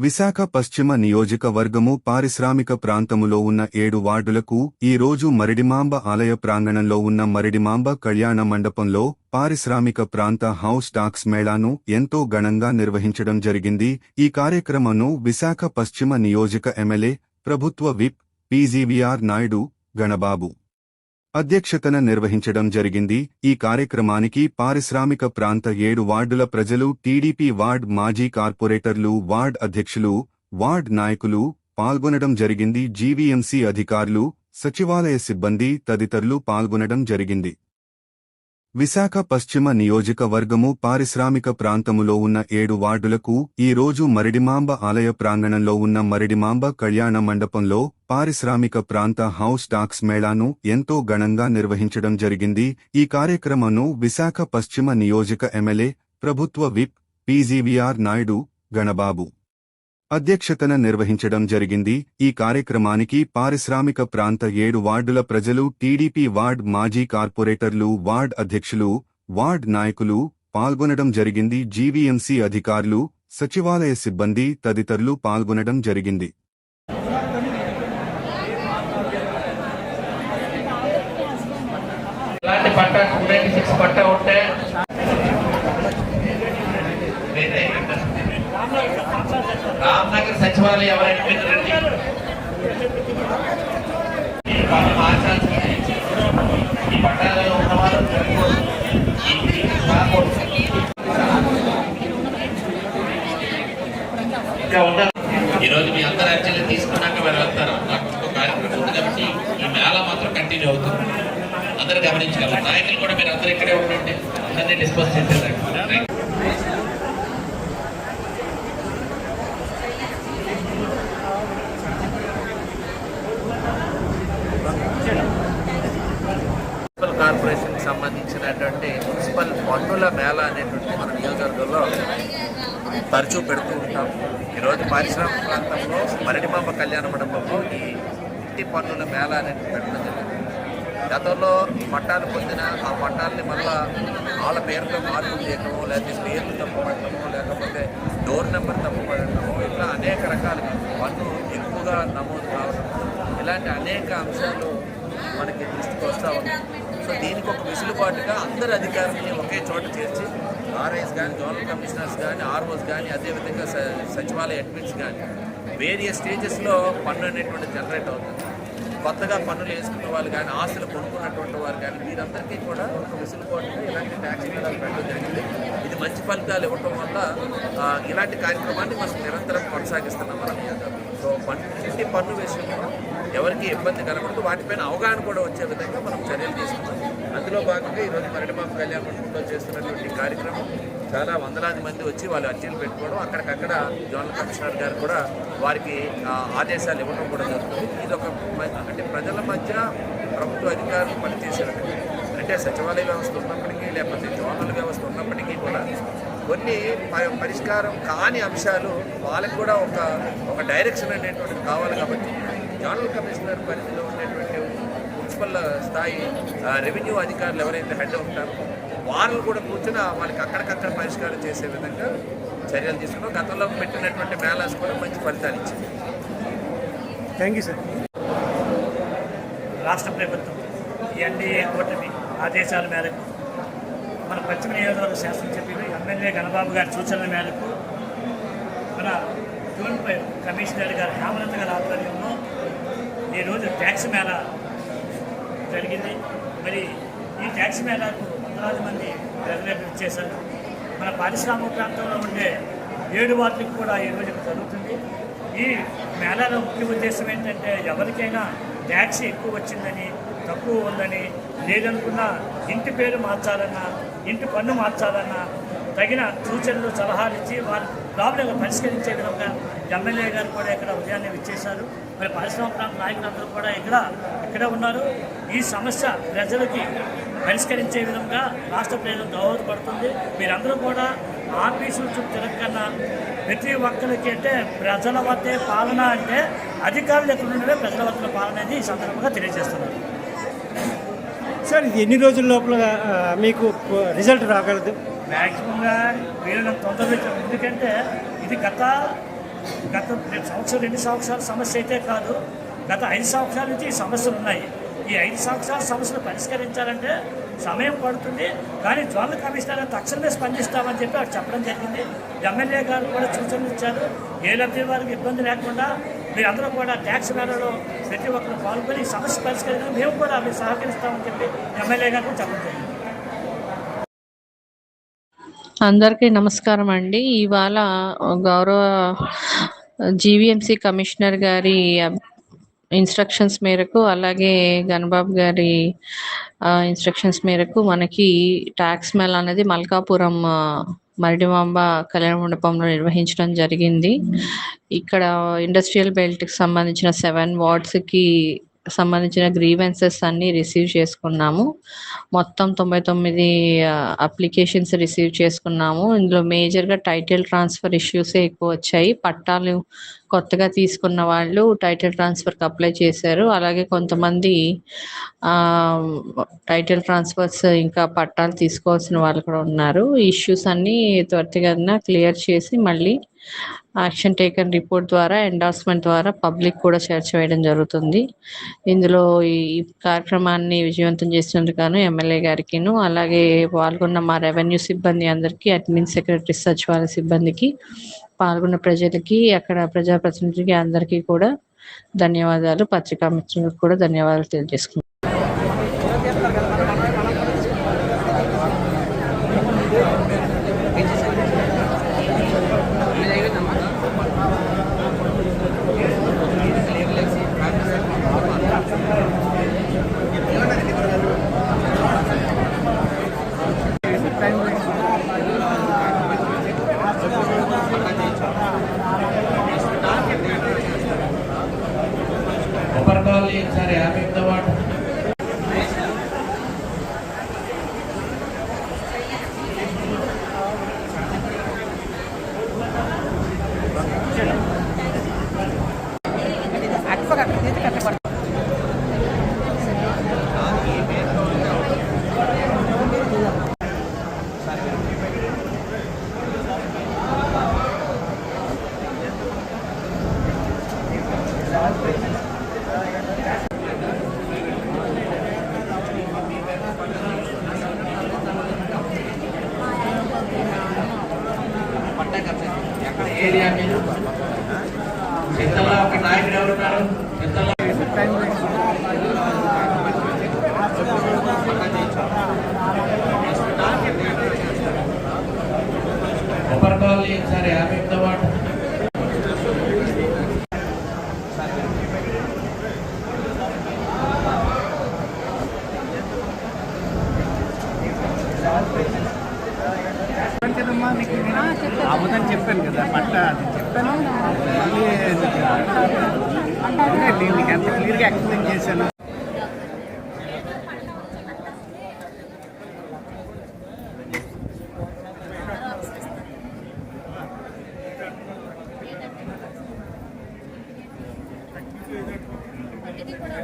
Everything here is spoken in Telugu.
విశాఖ పశ్చిమ నియోజకవర్గము పారిశ్రామిక ప్రాంతములో ఉన్న 7 వార్డులకు ఈ రోజు మరిడిమాంబ ఆలయ ప్రాంగణంలో ఉన్న మరిడిమాంబ కళ్యాణ మండపంలో పారిశ్రామిక ప్రాంత హౌస్ టాక్స్ మేళాను ఎంతో ఘనంగా నిర్వహించడం జరిగింది. ఈ కార్యక్రమంను విశాఖ పశ్చిమ నియోజక ఎమ్మెల్యే, ప్రభుత్వ విప్ పీజీవీఆర్ నాయుడు గణబాబు అధ్యక్షతన నిర్వహించడం జరిగింది. ఈ కార్యక్రమానికి పారిశ్రామిక ప్రాంత 7 వార్డుల ప్రజలు, టీడీపీ వార్డ్ మాజీ కార్పొరేటర్లు, వార్డ్ అధ్యక్షులు, వార్డ్ నాయకులు పాల్గొనడం జరిగింది. జీవీఎంసీ అధికారులు, సచివాలయ సిబ్బంది తదితరులు పాల్గొనడం జరిగింది. విశాఖ పశ్చిమ నియోజకవర్గము పారిశ్రామిక ప్రాంతములో ఉన్న 7 వార్డులకు ఈ రోజు మరిడిమాంబ ఆలయ ప్రాంగణంలో ఉన్న మరిడిమాంబ కళ్యాణ మండపంలో పారిశ్రామిక ప్రాంత హౌస్ టాక్స్ మేళాను ఎంతో ఘనంగా నిర్వహించడం జరిగింది. ఈ కార్యక్రమంను విశాఖ పశ్చిమ నియోజక ఎమ్మెల్యే, ప్రభుత్వ విప్ పీజీవీఆర్ నాయుడు గణబాబు అధ్యక్షతన నిర్వహించడం జరిగింది. ఈ కార్యక్రమానికి పారిశ్రామిక ప్రాంత 7 వార్డుల ప్రజలు, టీడీపీ వార్డ్ మాజీ కార్పొరేటర్లు, వార్డ్ అధ్యక్షులు, వార్డ్ నాయకులు పాల్గొనడం జరిగింది. జీవీఎంసీ అధికారులు, సచివాలయ సిబ్బంది తదితరులు పాల్గొనడం జరిగింది. రామ్నగర్ సచివాలయం ఎవరైనా మీరు రండి. ఈ పట్టాలలో ఉన్నవారు ఈరోజు మీ అందరి అర్జీలు తీసుకున్నాక మీరు వెళ్తారు. నాకు ఇంకో కార్యక్రమం ఉంది కాబట్టి ఈ మేళ మాత్రం కంటిన్యూ అవుతుంది. అందరూ గమనించగలరు. నాయకులు కూడా మీరు అందరూ ఇక్కడే ఉండండి, అందరినీ డిస్పోజ్ చేసేదాన్ని. కార్పొరేషన్ సంబంధించినటువంటి మున్సిపల్ పన్నుల మేళ అనేటువంటి మన నియోజకవర్గంలో తరచూ పెడుతూ ఉంటాం. ఈరోజు పారిశ్రామిక ప్రాంతంలో మరిడిమాంబ కళ్యాణ మండపంలో ఈ ఇంటి పన్నుల మేళ అనేది పెట్టడం జరిగింది. గతంలో పట్టాలు పొందిన ఆ పట్టాలని మళ్ళా వాళ్ళ పేరుతో మార్పులు చేయటము, లేకపోతే పేర్లు తప్పుపడటము, లేకపోతే డోర్ నెంబర్ తప్పుపడటము, ఇట్లా అనేక రకాలుగా పన్ను ఎక్కువగా నమోదు కావడం, ఇలాంటి అనేక అంశాలు మనకి దృష్టికి వస్తూ ఉన్నాయి. సో దీనికి ఒక వెసులుబాటుగా అందరు అధికారులని ఒకే చోట చేర్చి ఆర్ఐస్ కానీ, జోనల్ కమిషనర్స్ కానీ, ఆర్ఓస్ కానీ, అదేవిధంగా సచివాలయ అడ్మిన్స్ కానీ వేరియస్ స్టేజెస్లో పన్ను అనేటువంటి జనరేట్ అవుతుంది. కొత్తగా పన్నులు వేసుకున్న వాళ్ళు కానీ, ఆస్తులు కొనుక్కున్నటువంటి వారు కానీ, వీరందరికీ కూడా ఒక వెసులుబాటుగా ఇలాంటి ట్యాక్స్ విధాలు పెట్టడం జరిగింది. ఇది మంచి ఫలితాలు ఇవ్వటం వల్ల ఇలాంటి కార్యక్రమాన్ని మనం నిరంతరం కొనసాగిస్తున్నాం మన నియోజకవర్గంలో. సో ఇంటి పన్ను విషయంలో ఎవరికి ఇబ్బంది కలగకూడదు, వాటిపైన అవగాహన కూడా వచ్చే విధంగా మనం చర్యలు తీసుకున్నాం. అందులో భాగంగా ఈరోజు మరిడిమాంబ కళ్యాణ మండపంలో చేస్తున్నటువంటి కార్యక్రమం చాలా వందలాది మంది వచ్చి వాళ్ళు అర్జీలు పెట్టుకోవడం, అక్కడికక్కడ జోనల్ కమిషనర్ గారు కూడా వారికి ఆదేశాలు ఇవ్వడం కూడా జరుగుతుంది. ఇది ఒక అంటే ప్రజల మధ్య ప్రభుత్వ అధికారులు పనిచేసే విధంగా, అంటే సచివాలయ వ్యవస్థ ఉన్నప్పటికీ, లేకపోతే జోనల్ వ్యవస్థ ఉన్నప్పటికీ కూడా కొన్ని పరిష్కారం కాని అంశాలు వాళ్ళకి కూడా ఒక డైరెక్షన్ అనేటువంటిది కావాలి. కాబట్టి జోనల్ కమిషనర్ పరిధిలో ఉండేటువంటి మున్సిపల్ స్థాయి రెవెన్యూ అధికారులు ఎవరైతే హెడ్ ఉంటారో వాళ్ళు కూడా కూర్చొని వాళ్ళకి అక్కడికక్కడ పరిష్కారం చేసే విధంగా చర్యలు తీసుకున్నాం. గతంలో పెట్టినటువంటి మేళాస్ కూడా మంచి ఫలితాలు ఇచ్చింది. Thank you sir. రాష్ట్ర ప్రభుత్వం ఎన్డీఏ కూటమి ఆదేశాల మేరకు మన పశ్చిమ నియోజకవర్గ శాసనసభ్యులు ఎమ్మెల్యే గణబాబు గారి సూచనల మేరకు మన జోన్ కమిషనర్ గారు హేమలత గారి ఆధ్వర్యంలో ఈరోజు ట్యాక్స్ మేళా జరిగింది. మరి ఈ ట్యాక్స్ మేళాకు వందలాది మంది ప్రజలకు ఇచ్చేశారు. మన పారిశ్రామిక ప్రాంతంలో ఉండే 7 వార్డులకు కూడా ఈరోజు జరుగుతుంది. ఈ మేళాలో ముఖ్య ఉద్దేశం ఏంటంటే ఎవరికైనా ట్యాక్స్ ఎక్కువ వచ్చిందని, తక్కువ ఉందని, లేదనుకున్నా ఇంటి పేరు మార్చాలన్నా, ఇంటి పన్ను మార్చాలన్నా తగిన సూచనలు, సలహాలు ఇచ్చి వారి ప్రాబ్లం పరిష్కరించే విధంగా ఎమ్మెల్యే గారు కూడా ఇక్కడ ఉదయాన్నే ఇచ్చేశారు. మరి పారిశ్రామిక ప్రాంత నాయకులందరూ కూడా ఇక్కడ ఉన్నారు. ఈ సమస్య ప్రజలకి పరిష్కరించే విధంగా రాష్ట్ర ప్రజలకు దోహదపడుతుంది. మీరందరూ కూడా ఆఫీసుల చుట్టూ తిరగకన్నా ప్రతి ఒక్కరికి అంటే ప్రజల వద్దే పాలన అంటే అధికారులు ఎక్కడ ఉండడే ప్రజల వద్ద పాలన అనేది ఈ సందర్భంగా తెలియజేస్తున్నారు. సార్, ఇది ఎన్ని రోజుల లోపల మీకు రిజల్ట్ రాగలదు? మ్యాక్సిమంగా వీళ్ళని తొందరగా, ఎందుకంటే ఇది గత గత 2 సంవత్సరాల సమస్య అయితే కాదు, గత 5 సంవత్సరాల నుంచి ఈ సమస్యలు ఉన్నాయి. ఈ 5 సంవత్సరాల సమస్యలు పరిష్కరించాలంటే సమయం పడుతుంది, కానీ జోనల్ కమిషనర్ తక్షణమే స్పందిస్తామని చెప్పి అక్కడ చెప్పడం జరిగింది. ఎమ్మెల్యే గారు కూడా సూచనలు ఇచ్చారు. ఏ లబ్ధి వారికి ఇబ్బంది లేకుండా మీరందరూ కూడా ట్యాక్స్ మేళలో ప్రతి ఒక్కరు పాల్గొని ఈ సమస్య పరిష్కరించడం మేము కూడా మీరు సహకరిస్తామని చెప్పి ఎమ్మెల్యే గారు చెప్పడం జరిగింది. అందరికీ నమస్కారం అండి. ఇవాళ గౌరవ జీవీఎంసీ కమిషనర్ గారి ఇన్స్ట్రక్షన్స్ మేరకు, అలాగే గణబాబు గారి ఇన్స్ట్రక్షన్స్ మేరకు మనకి ట్యాక్స్ మేళ అనేది మల్కాపురం మరిడిమాంబ కళ్యాణ మండపంలో నిర్వహించడం జరిగింది. ఇక్కడ ఇండస్ట్రియల్ బెల్ట్కి సంబంధించిన 7 వార్డ్స్కి సంబంధించిన గ్రీవెన్సెస్ అన్ని రిసీవ్ చేసుకున్నాము. మొత్తం 99 అప్లికేషన్స్ రిసీవ్ చేసుకున్నాము. ఇందులో మేజర్గా టైటిల్ ట్రాన్స్ఫర్ ఇష్యూసే ఎక్కువ వచ్చాయి. పట్టాలు కొత్తగా తీసుకున్న వాళ్ళు టైటిల్ ట్రాన్స్ఫర్కి అప్లై చేశారు. అలాగే కొంతమంది టైటిల్ ట్రాన్స్ఫర్స్ ఇంకా పట్టాలు తీసుకోవాల్సిన వాళ్ళు కూడా ఉన్నారు. ఈ ఇష్యూస్ అన్నీ త్వరితగతిన క్లియర్ చేసి మళ్ళీ యాక్షన్ టేకన్ రిపోర్ట్ ద్వారా, ఎండార్స్మెంట్ ద్వారా పబ్లిక్ కూడా చేర్చవేయడం జరుగుతుంది. ఇందులో ఈ కార్యక్రమాన్ని విజయవంతం చేసినందుకు ఎమ్మెల్యే గారికిను, అలాగే పాల్గొన్న మా రెవెన్యూ సిబ్బంది అందరికీ, అడ్మిన్ సెక్రటరీ, సచివాలయ సిబ్బందికి, పాల్గొన్న ప్రజలకి, అక్కడ ప్రజాప్రతినిధులకి అందరికీ కూడా ధన్యవాదాలు. పత్రికా మిత్రులకు కూడా ధన్యవాదాలు తెలియజేసుకుంటున్నాను. ఒకసారి 50 వాట్ ఏరియా మీరు చింతల్లో ఒక నాయకుడు ఎవరున్నారు? చింతల్లో కొబ్బరికాయలు ఒకసారి 50 వాట్ అబద్ధం చెప్పాను కదా, పట్ట అది చెప్పాను. మీకు ఎంత క్లియర్గా ఎక్స్ప్లెయిన్ చేశాను. ఇది కూడా